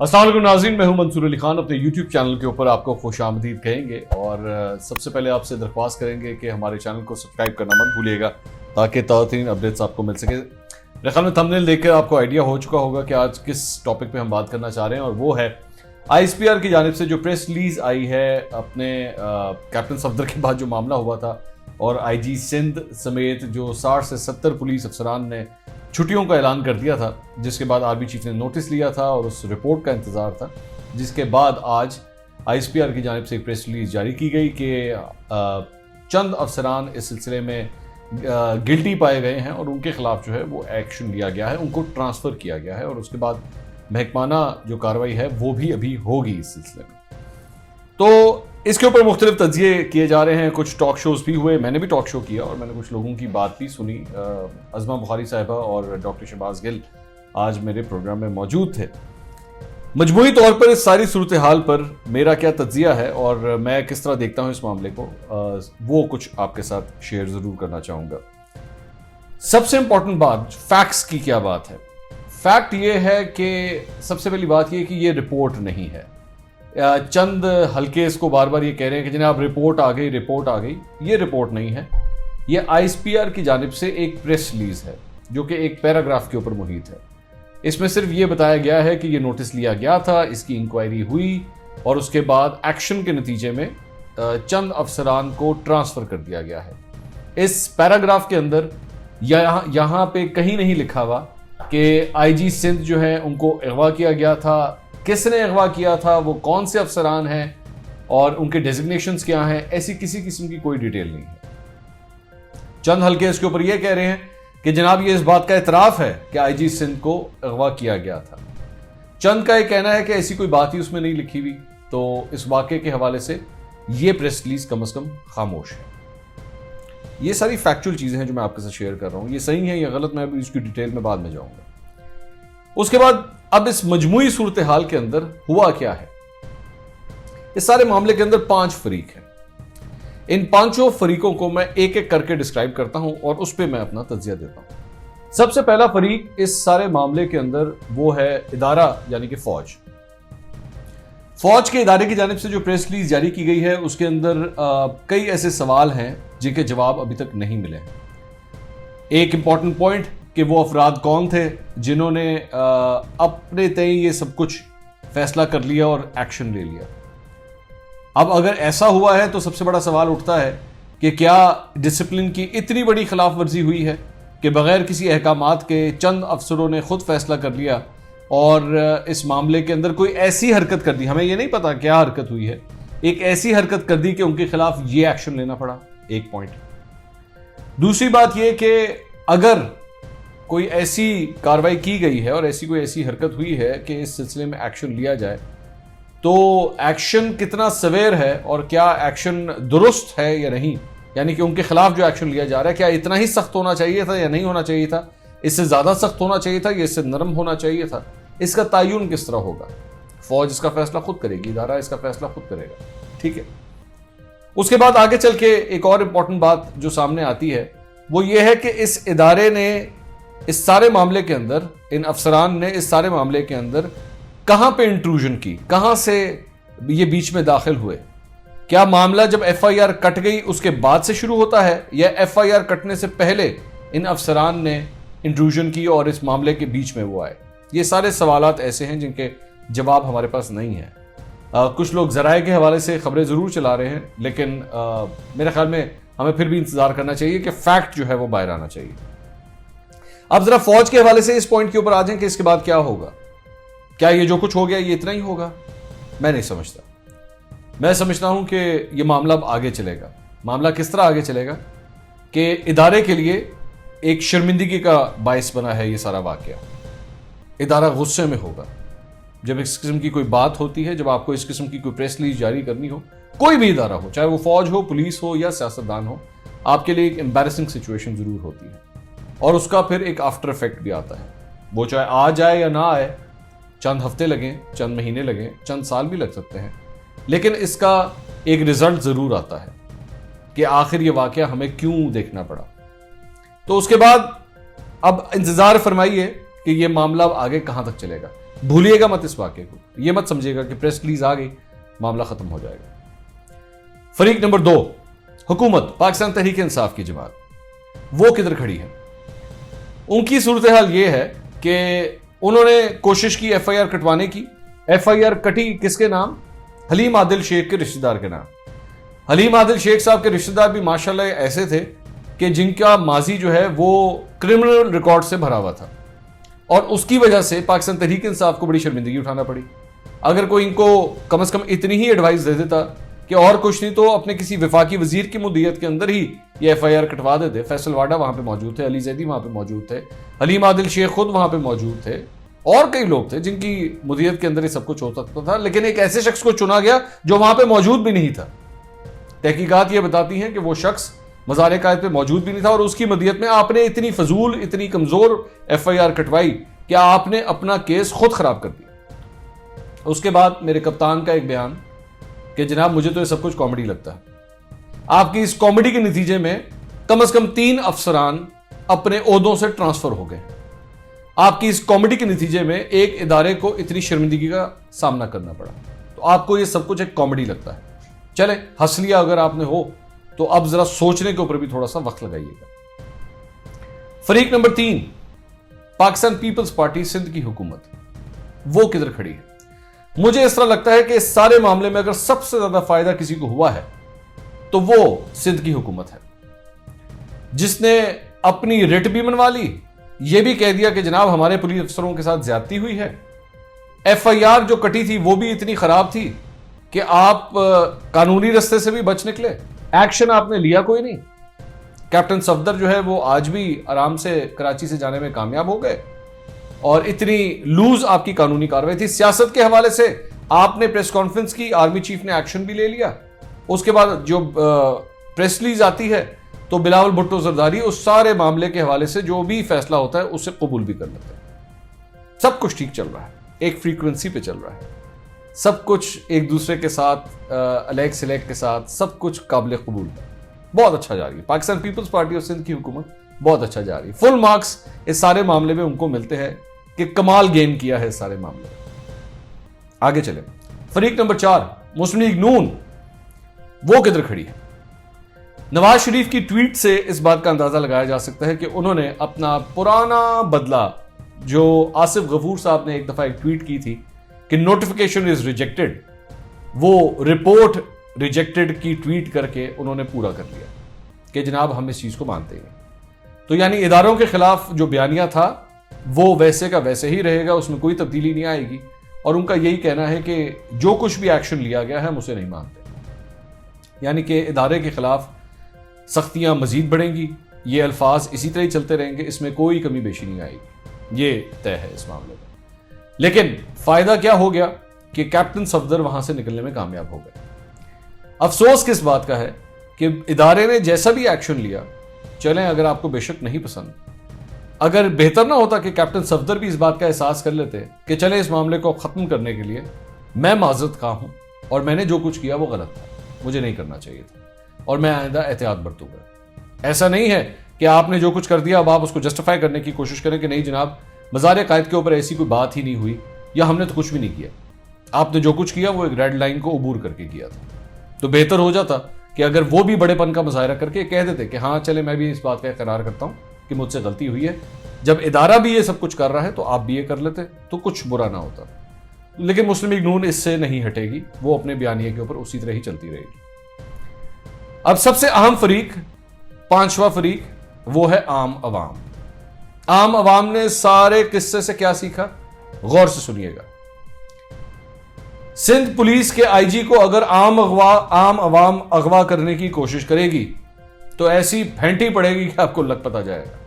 अस्सलाम वालेकुम नाज़रीन, मैं हूं मंसूर अली खान। अपने यूट्यूब चैनल के ऊपर आपको खुशामदीद कहेंगे और सबसे पहले आपसे दरख्वास्त करेंगे कि हमारे चैनल को सब्सक्राइब करना मत भूलिएगा ताकि ताज़ा अपडेट्स आपको मिल सके। मेरे ख्याल में थंबनेल देखकर आपको आइडिया हो चुका होगा कि आज किस टॉपिक पे हम बात करना चाह रहे हैं, और वो है ISPR की जानिब से जो प्रेस रिलीज आई है अपने कैप्टन सफदर के बाद जो मामला हुआ था, और IG सिंध समेत जो 60 से 70 पुलिस अफसरान ने छुट्टियों का ऐलान कर दिया था, जिसके बाद आर्मी चीफ ने नोटिस लिया था और उस रिपोर्ट का इंतज़ार था, जिसके बाद आज ISPR की जानिब से एक प्रेस रिलीज जारी की गई कि चंद अफसरान इस सिलसिले में गिल्टी पाए गए हैं और उनके खिलाफ जो है वो एक्शन लिया गया है, उनको ट्रांसफ़र किया गया है, और उसके बाद महकमाना जो कार्रवाई है वो भी अभी होगी इस सिलसिले में। तो इसके ऊपर मुख्तलिफ तज्ज़िये किए जा रहे हैं, कुछ टॉक शोज़ भी हुए, मैंने भी टॉक शो किया और मैंने कुछ लोगों की बात भी सुनी। अज़मा बुखारी साहिबा और डॉक्टर शहबाज गिल आज मेरे प्रोग्राम में मौजूद थे। मजमूई तौर पर इस सारी सूरत हाल पर मेरा क्या तज्ज़िया है और मैं किस तरह देखता हूँ इस मामले को, वो कुछ आपके साथ शेयर ज़रूर करना चाहूँगा। सबसे इंपॉर्टेंट बात, फैक्ट्स की क्या बात है। फैक्ट ये है कि सबसे पहली बात ये कि ये रिपोर्ट नहीं है। चंद हल्के इसको बार बार ये कह रहे हैं कि जनाब रिपोर्ट आ गई। ये रिपोर्ट नहीं है, ये ISPR की जानिब से एक प्रेस रिलीज है जो कि एक पैराग्राफ के ऊपर मुहित है। इसमें सिर्फ ये बताया गया है कि ये नोटिस लिया गया था, इसकी इंक्वायरी हुई और उसके बाद एक्शन के नतीजे में चंद अफसरान को ट्रांसफ़र कर दिया गया है। इस पैराग्राफ के अंदर यहाँ पे कहीं नहीं लिखा हुआ कि IG सिंध जो है उनको अगवा किया गया था, किसने अगवा किया था, वो कौन से अफसरान हैं और उनके डेजिग्नेशंस क्या हैं, ऐसी किसी किस्म की कोई डिटेल नहीं है। चंद हल्के इसके ऊपर ये कह रहे हैं कि जनाब ये इस बात का इतराफ़ है कि IG सिंध को अगवा किया गया था। चंद का ये कहना है कि ऐसी कोई बात ही उसमें नहीं लिखी हुई, तो इस वाक़े के हवाले से ये प्रेस रिलीज कम से कम खामोश है। ये सारी फैक्चुअल चीज़ें हैं जो मैं आपके साथ शेयर कर रहा हूँ, ये सही है या गलत मैं अभी इसकी डिटेल में बाद में जाऊँगा। उसके बाद अब इस मजमूई सूरत हाल के अंदर हुआ क्या है। इस सारे मामले के अंदर 5 फरीक हैं। इन 5 फरीकों को मैं एक एक करके डिस्क्राइब करता हूं और उस पर मैं अपना तज्जिया देता हूं। सबसे पहला फरीक इस सारे मामले के अंदर वो है इदारा, यानी कि फौज। फौज के इदारे की जानिब से जो प्रेस रिलीज जारी की गई है उसके अंदर कई ऐसे सवाल हैं जिनके जवाब अभी तक नहीं मिले हैं। एक इंपॉर्टेंट पॉइंट कि वो अफराद कौन थे जिन्होंने अपने तय ये सब कुछ फैसला कर लिया और एक्शन ले लिया। अब अगर ऐसा हुआ है तो सबसे बड़ा सवाल उठता है कि क्या डिसिप्लिन की इतनी बड़ी खिलाफ वर्जी हुई है कि बगैर किसी अहकामात के चंद अफसरों ने खुद फैसला कर लिया और इस मामले के अंदर कोई ऐसी हरकत कर दी, हमें ये नहीं पता क्या हरकत हुई है, एक ऐसी हरकत कर दी कि उनके खिलाफ ये एक्शन लेना पड़ा। एक पॉइंट। दूसरी बात यह कि अगर कोई ऐसी कार्रवाई की गई है और ऐसी कोई ऐसी हरकत हुई है कि इस सिलसिले में एक्शन लिया जाए, तो एक्शन कितना सवेर है और क्या एक्शन दुरुस्त है या नहीं, यानी कि उनके खिलाफ जो एक्शन लिया जा रहा है क्या इतना ही सख्त होना चाहिए था या नहीं होना चाहिए था, इससे ज़्यादा सख्त होना चाहिए था या इससे नरम होना चाहिए था, इसका तयन किस तरह होगा। फौज इसका फैसला खुद करेगी, इदारा इसका फैसला खुद करेगा, ठीक है। उसके बाद आगे चल के एक और इम्पॉर्टेंट बात जो सामने आती है वो ये है कि इस इदारे ने इस सारे मामले के अंदर, इन अफसरान ने इस सारे मामले के अंदर कहां पे इंट्रूजन की, कहां से ये बीच में दाखिल हुए। क्या मामला जब FIR कट गई उसके बाद से शुरू होता है या FIR कटने से पहले इन अफसरान ने इंट्रूजन की और इस मामले के बीच में वो आए। ये सारे सवालात ऐसे हैं जिनके जवाब हमारे पास नहीं है। कुछ लोग ज़राए के हवाले से खबरें ज़रूर चला रहे हैं, लेकिन मेरे ख्याल में हमें फिर भी इंतज़ार करना चाहिए कि फैक्ट जो है वो बाहर आना चाहिए। अब जरा फौज के हवाले से इस पॉइंट के ऊपर आ जाएं कि इसके बाद क्या होगा। क्या ये जो कुछ हो गया ये इतना ही होगा? मैं नहीं समझता। मैं समझता हूं कि ये मामला अब आगे चलेगा। मामला किस तरह आगे चलेगा कि इदारे के लिए एक शर्मिंदगी का बायस बना है ये सारा वाकया। इदारा गुस्से में होगा जब इस किस्म की कोई बात होती है, जब आपको इस किस्म की कोई प्रेस रिलीज जारी करनी हो, कोई भी इदारा हो, चाहे वो फौज हो, पुलिस हो या सियासतदान हो, आपके लिए एक एम्बैरेसिंग सिचुएशन जरूर होती है और उसका फिर एक आफ्टर इफेक्ट भी आता है। वो चाहे आ जाए या ना आए, चंद हफ्ते लगें, चंद महीने लगें, चंद साल भी लग सकते हैं, लेकिन इसका एक रिजल्ट ज़रूर आता है कि आखिर ये वाकया हमें क्यों देखना पड़ा। तो उसके बाद अब इंतज़ार फरमाइए कि ये मामला अब आगे कहाँ तक चलेगा। भूलिएगा मत इस वाक्य को, यह मत समझिएगा कि प्रेस रिलीज आ गई मामला खत्म हो जाएगा। फरीक नंबर 2, हुकूमत, पाकिस्तान तहरीक इंसाफ की जमात, वो किधर खड़ी है? उनकी सूरत हाल यह है कि उन्होंने कोशिश की FIR कटवाने की। FIR कटी किसके नाम? हलीम आदिल शेख के रिश्तेदार के नाम। हलीम आदिल शेख साहब के रिश्तेदार भी माशाल्लाह ऐसे थे कि जिनका माजी जो है वो क्रिमिनल रिकॉर्ड से भरा हुआ था, और उसकी वजह से पाकिस्तान तहरीक इंसाफ को बड़ी शर्मिंदगी उठाना पड़ी। अगर कोई इनको कम से कम इतनी ही एडवाइस दे देता कि और कुछ नहीं तो अपने किसी विफाकी वजीर की मुद्दत के अंदर ही ये FIR कटवा देते। फैसल वाडा वहां पे मौजूद थे, अली जैदी वहां पे मौजूद थे, हलीम आदिल शेख खुद वहां पे मौजूद थे, और कई लोग थे जिनकी मुद्दत के अंदर ये सब कुछ हो सकता था, लेकिन एक ऐसे शख्स को चुना गया जो वहां पे मौजूद भी नहीं था। तहकीकात ये बताती हैं कि वो शख्स मज़ार कायद पे मौजूद भी नहीं था, और उसकी मदीयत में आपने इतनी फजूल, इतनी कमजोर FIR कटवाई कि आपने अपना केस खुद खराब कर दिया। उसके बाद मेरे कप्तान का एक बयान कि जनाब मुझे तो ये सब कुछ कॉमेडी लगता है। आपकी इस कॉमेडी के नतीजे में कम से कम 3 अफसरान अपने ओहदों से ट्रांसफर हो गए। आपकी इस कॉमेडी के नतीजे में एक इदारे को इतनी शर्मिंदगी का सामना करना पड़ा, तो आपको ये सब कुछ एक कॉमेडी लगता है। चले, हंस लिया अगर आपने हो तो अब जरा सोचने के ऊपर भी थोड़ा सा वक्त लगाइएगा। फरीक number 3, Pakistan Peoples Party Sindh की हुकूमत, वो किधर खड़ी है? मुझे इस तरह लगता है कि इस सारे मामले में अगर सबसे ज्यादा फायदा किसी को हुआ है तो वो सिंध की हुकूमत है, जिसने अपनी रिट भी मनवा ली, यह भी कह दिया कि जनाब हमारे पुलिस अफसरों के साथ ज्यादती हुई है। FIR जो कटी थी वो भी इतनी खराब थी कि आप कानूनी रास्ते से भी बच निकले, एक्शन आपने लिया कोई नहीं। कैप्टन सफदर जो है वो आज भी आराम से कराची से जाने में कामयाब हो गए, और इतनी लूज आपकी कानूनी कार्रवाई थी। सियासत के हवाले से आपने प्रेस कॉन्फ्रेंस की, आर्मी चीफ ने एक्शन भी ले लिया। उसके बाद जो प्रेस रिलीज आती है तो बिलावल भुट्टो जरदारी उस सारे मामले के हवाले से जो भी फैसला होता है उसे कबूल भी कर लेते हैं। सब कुछ ठीक चल रहा है, एक फ्रीक्वेंसी पे चल रहा है, सब कुछ एक दूसरे के साथ अलैक सिलैक के साथ सब कुछ काबिल कबूल है, बहुत अच्छा जा रही है। पाकिस्तान पीपल्स पार्टी और सिंध की हुकूमत बहुत अच्छा जा रही है। फुल मार्क्स इस सारे मामले में उनको मिलते हैं कि कमाल गेम किया है इस सारे मामले में। आगे चले, फरीक नंबर 4, मुस्लिम लीग नून, वो किधर खड़ी है? नवाज शरीफ की ट्वीट से इस बात का अंदाजा लगाया जा सकता है कि उन्होंने अपना पुराना बदला, जो आसिफ गफूर साहब ने एक दफा एक ट्वीट की थी कि नोटिफिकेशन इज रिजेक्टेड, वो रिपोर्ट रिजेक्टेड की ट्वीट करके उन्होंने पूरा कर लिया कि जनाब हम इस चीज को मानते हैं। तो यानी इदारों के खिलाफ जो बयानिया था वो वैसे का वैसे ही रहेगा, उसमें कोई तब्दीली नहीं आएगी, और उनका यही कहना है कि जो कुछ भी एक्शन लिया गया है हम उसे नहीं मानते। यानी कि इदारे के खिलाफ सख्तियां मजीद बढ़ेंगी, ये अल्फाज इसी तरह ही चलते रहेंगे, इसमें कोई कमी बेशी नहीं आएगी, ये तय है इस मामले में। लेकिन फायदा क्या हो गया कि कैप्टन सफदर वहां से निकलने में कामयाब हो गए। अफसोस किस बात का है कि इदारे ने जैसा भी एक्शन लिया, चलें अगर आपको बेशक नहीं पसंद, अगर बेहतर ना होता कि कैप्टन सफदर भी इस बात का एहसास कर लेते कि चले इस मामले को खत्म करने के लिए मैं माजरत खा हूं और मैंने जो कुछ किया वो गलत था, मुझे नहीं करना चाहिए था और मैं आइंदा एहतियात बरतूंगा। ऐसा नहीं है कि आपने जो कुछ कर दिया अब आप उसको जस्टिफाई करने की कोशिश करें कि नहीं जनाब मज़ार कायद के ऊपर ऐसी कोई बात ही नहीं हुई या हमने तो कुछ भी नहीं किया। आपने जो कुछ किया वो एक रेड लाइन को अबूर करके किया था। तो बेहतर हो जाता कि अगर वो भी बड़ेपन का मुजाहरा करके कह देते कि हाँ चले मैं भी इस बात का इकरार करता हूँ कि मुझसे गलती हुई है। जब इदारा भी ये सब कुछ कर रहा है तो आप भी ये कर लेते तो कुछ बुरा ना होता। लेकिन मुस्लिम लीग नून इससे नहीं हटेगी, वो अपने बयानिए के ऊपर उसी तरह ही चलती रहेगी। अब सबसे अहम फरीक, पांचवा फरीक, वो है आम अवाम। आम अवाम ने सारे किस्से से क्या सीखा, गौर से सुनिएगा। सिंध पुलिस के आईजी को अगर आम अवाम अगवा करने की कोशिश करेगी तो ऐसी फेंटी पड़ेगी कि आपको लग पता जाएगा।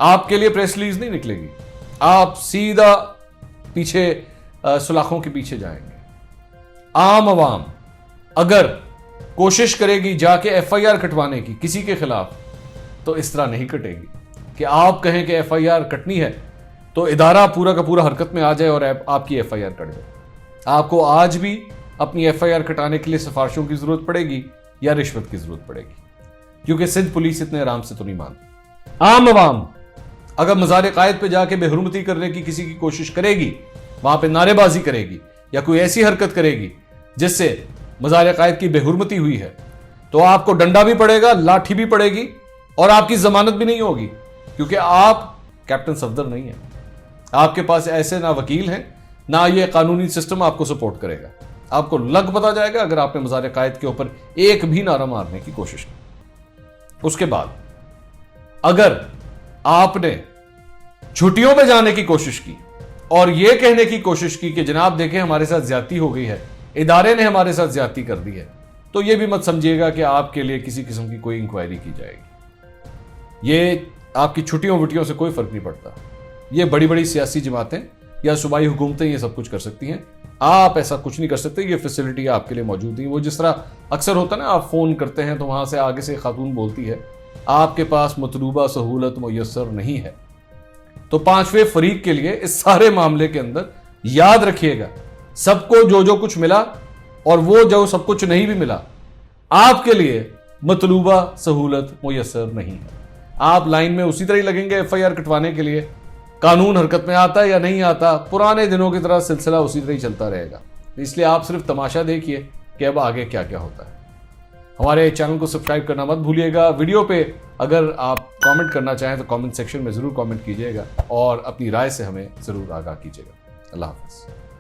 आपके लिए प्रेस रिलीज नहीं निकलेगी, आप सीधा पीछे सुलाखों के पीछे जाएंगे। आम अवाम अगर कोशिश करेगी जाके एफआईआर कटवाने की किसी के खिलाफ तो इस तरह नहीं कटेगी कि आप कहें कि एफआईआर कटनी है तो इदारा पूरा का पूरा हरकत में आ जाए और आपकी एफआईआर कट जाए। आपको आज भी अपनी एफआईआर कटाने के लिए सिफारिशों की जरूरत पड़ेगी या रिश्वत की जरूरत पड़ेगी, क्योंकि सिंध पुलिस इतने आराम से तो नहीं मानती। आम अवाम अगर मज़ार कायद पे जाके बेहुरमती करने की किसी की कोशिश करेगी, वहां पे नारेबाजी करेगी या कोई ऐसी हरकत करेगी जिससे मज़ार कायद की बेहुरमती हुई है, तो आपको डंडा भी पड़ेगा, लाठी भी पड़ेगी और आपकी जमानत भी नहीं होगी, क्योंकि आप कैप्टन सफदर नहीं है। आपके पास ऐसे ना वकील हैं, ना ये कानूनी सिस्टम आपको सपोर्ट करेगा। आपको लग पता जाएगा अगर आपने मज़ार कायद के ऊपर एक भी नारा मारने की कोशिश की। उसके बाद अगर आपने छुट्टियों पे जाने की कोशिश की और यह कहने की कोशिश की कि जनाब देखें हमारे साथ ज्यादती हो गई है, इदारे ने हमारे साथ ज्यादती कर दी है, तो यह भी मत समझिएगा कि आपके लिए किसी किस्म की कोई इंक्वायरी की जाएगी। ये आपकी छुट्टियों वुट्टियों से कोई फर्क नहीं पड़ता। ये बड़ी बड़ी सियासी जमातें या सूबाई हुकूमतें ये सब कुछ कर सकती हैं, आप ऐसा कुछ नहीं कर सकते। ये फैसिलिटी आपके लिए मौजूद नहीं। वो जिस तरह अक्सर होता है ना, आप फोन करते हैं तो वहां से आगे से खातून बोलती है आपके पास मतलूबा सहूलत मुयस्सर नहीं है। तो पांचवें फरीक के लिए इस सारे मामले के अंदर याद रखिएगा, सबको जो जो कुछ मिला और वो जो सब कुछ नहीं भी मिला, आपके लिए मतलूबा सहूलत मुयस्सर नहीं है। आप लाइन में उसी तरह ही लगेंगे FIR कटवाने के लिए। कानून हरकत में आता है या नहीं आता, पुराने दिनों की तरह सिलसिला उसी तरह ही चलता रहेगा। इसलिए आप सिर्फ तमाशा देखिए कि अब आगे क्या क्या होता है। हमारे चैनल को सब्सक्राइब करना मत भूलिएगा। वीडियो पे अगर आप कमेंट करना चाहें तो कमेंट सेक्शन में ज़रूर कमेंट कीजिएगा और अपनी राय से हमें ज़रूर आगाह कीजिएगा। अल्लाह हाफ़िज़।